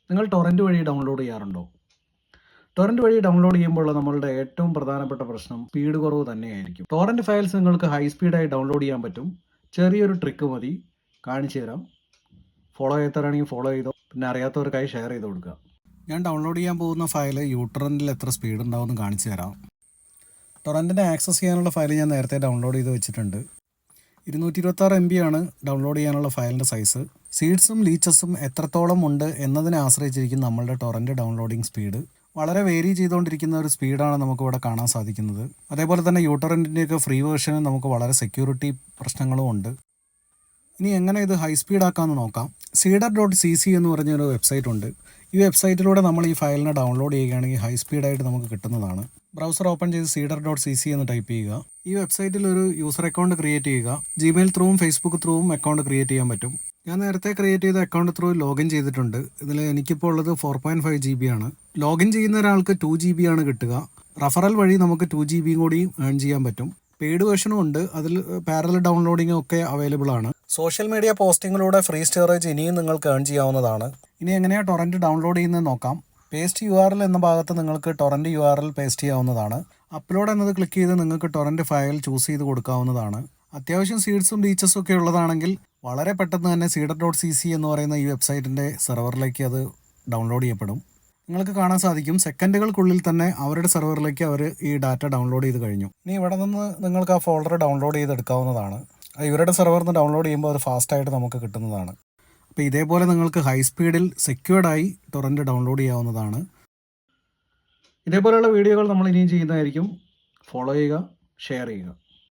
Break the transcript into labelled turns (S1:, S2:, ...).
S1: നിങ്ങൾ ടൊറൻറ്റ് വഴി ഡൗൺലോഡ് ചെയ്യാറുണ്ടോ? ടൊറൻറ്റ് വഴി ഡൗൺലോഡ് ചെയ്യുമ്പോൾ നമ്മളുടെ ഏറ്റവും പ്രധാനപ്പെട്ട പ്രശ്നം സ്പീഡ് കുറവ് തന്നെയായിരിക്കും. ടൊറൻറ്റ് ഫയൽസ് നിങ്ങൾക്ക് ഹൈ സ്പീഡായി ഡൗൺലോഡ് ചെയ്യാൻ പറ്റും. ചെറിയൊരു ട്രിക്ക് മതി, കാണിച്ചു തരാം. ഫോളോ ചെയ്യാത്തവരാണെങ്കിൽ ഫോളോ ചെയ്തോ, പിന്നെ അറിയാത്തവർക്കായി ഷെയർ ചെയ്ത് കൊടുക്കുക. ഞാൻ ഡൗൺലോഡ് ചെയ്യാൻ പോകുന്ന ഫയൽ യൂട്രൻറ്റിൽ എത്ര സ്പീഡ് ഉണ്ടാവുമെന്ന് കാണിച്ചു തരാം. ടൊറൻറ്റിനെ ആക്സസ് ചെയ്യാനുള്ള ഫയൽ ഞാൻ നേരത്തെ ഡൗൺലോഡ് ചെയ്ത് വെച്ചിട്ടുണ്ട്. 226 MB ആണ് ഡൗൺലോഡ് ചെയ്യാനുള്ള ഫയലിൻ്റെ സൈസ്. സീഡ്സും ലീച്ചസും എത്രത്തോളം ഉണ്ട് എന്നതിനെ ആശ്രയിച്ചിരിക്കും നമ്മളുടെ ടൊറൻറ്റ് ഡൗൺലോഡിംഗ് സ്പീഡ്. വളരെ വേരി ചെയ്തുകൊണ്ടിരിക്കുന്ന ഒരു സ്പീഡാണ് നമുക്കിവിടെ കാണാൻ സാധിക്കുന്നത്. അതേപോലെ തന്നെ യൂട്ടോറൻറ്റിൻ്റെയൊക്കെ ഫ്രീ വേർഷന് നമുക്ക് വളരെ സെക്യൂരിറ്റി പ്രശ്നങ്ങളും ഉണ്ട്. ഇനി എങ്ങനെ ഇത് ഹൈ സ്പീഡ് ആക്കാമെന്ന് നോക്കാം. cedar.cc എന്ന് പറഞ്ഞൊരു വെബ്സൈറ്റ് ഉണ്ട്. ഈ വെബ്സൈറ്റിലൂടെ നമ്മൾ ഈ ഫയലിനെ ഡൗൺലോഡ് ചെയ്യുകയാണെങ്കിൽ ഹൈ സ്പീഡായിട്ട് നമുക്ക് കിട്ടുന്നതാണ്. ബ്രൗസർ ഓപ്പൺ ചെയ്ത് cedar.cc എന്ന് ടൈപ്പ് ചെയ്യുക. ഈ വെബ്സൈറ്റിൽ ഒരു യൂസർ അക്കൗണ്ട് ക്രിയേറ്റ് ചെയ്യുക. ജിമെയിൽ ത്രൂവും ഫേസ്ബുക്ക് ത്രൂവും അക്കൗണ്ട് ക്രിയേറ്റ് ചെയ്യാൻ പറ്റും. ഞാൻ നേരത്തെ ക്രിയേറ്റ് ചെയ്ത അക്കൗണ്ട് ത്രൂ ലോഗിൻ ചെയ്തിട്ടുണ്ട്. ഇതിൽ എനിക്കിപ്പോൾ ഉള്ളത് 4.5 GB ആണ്. ലോഗിൻ ചെയ്യുന്ന ഒരാൾക്ക് 2 GB ആണ് കിട്ടുക. റഫറൽ വഴി നമുക്ക് 2 GB കൂടി ഏൺ ചെയ്യാൻ പറ്റും. പെയ്ഡ് വേർഷനും ഉണ്ട്, അതിൽ പാരലൽ ഡൗൺലോഡിംഗ് ഒക്കെ അവൈലബിൾ ആണ്. സോഷ്യൽ മീഡിയ പോസ്റ്റിങ്ങിലൂടെ ഫ്രീ സ്റ്റോറേജ് ഇനിയും നിങ്ങൾക്ക് ഏൺ ചെയ്യാവുന്നതാണ്. ഇനി എങ്ങനെയാണ് ടൊറൻറ്റ് ഡൗൺലോഡ് ചെയ്യുന്നത് നോക്കാം. പേസ്റ്റ് URL എന്ന ഭാഗത്ത് നിങ്ങൾക്ക് ടൊറൻറ്റ് URL പേസ്റ്റ് ചെയ്യാവുന്നതാണ്. അപ്ലോഡ് എന്നത് ക്ലിക്ക് ചെയ്ത് നിങ്ങൾക്ക് ടൊറൻറ്റ് ഫയൽ ചൂസ് ചെയ്ത് കൊടുക്കാവുന്നതാണ്. അത്യാവശ്യം സീഡ്സും ലീച്ചസും ഒക്കെ ഉള്ളതാണെങ്കിൽ വളരെ പെട്ടെന്ന് തന്നെ cedar.cc എന്ന് പറയുന്ന ഈ വെബ്സൈറ്റിൻ്റെ സെർവറിലേക്ക് അത് ഡൗൺലോഡ് ചെയ്യപ്പെടും. നിങ്ങൾക്ക് കാണാൻ സാധിക്കും സെക്കൻഡുകൾക്കുള്ളിൽ തന്നെ അവരുടെ സെർവറിലേക്ക് അവർ ഈ ഡാറ്റ ഡൗൺലോഡ് ചെയ്ത് കഴിഞ്ഞു. ഇനി ഇവിടെ നിന്ന് നിങ്ങൾക്ക് ആ ഫോൾഡർ ഡൗൺലോഡ് ചെയ്തെടുക്കാവുന്നതാണ്. ഇവരുടെ സെർവറിൽ നിന്ന് ഡൗൺലോഡ് ചെയ്യുമ്പോൾ അത് ഫാസ്റ്റായിട്ട് നമുക്ക് കിട്ടുന്നതാണ്. അപ്പോൾ ഇതേപോലെ നിങ്ങൾക്ക് ഹൈ സ്പീഡിൽ സെക്യൂർഡായി ടൊറൻറ്റ് ഡൗൺലോഡ് ചെയ്യാവുന്നതാണ്. ഇതേപോലെയുള്ള വീഡിയോകൾ നമ്മൾ ഇനിയും ചെയ്യുന്നതായിരിക്കും. ഫോളോ ചെയ്യുക, ഷെയർ ചെയ്യുക.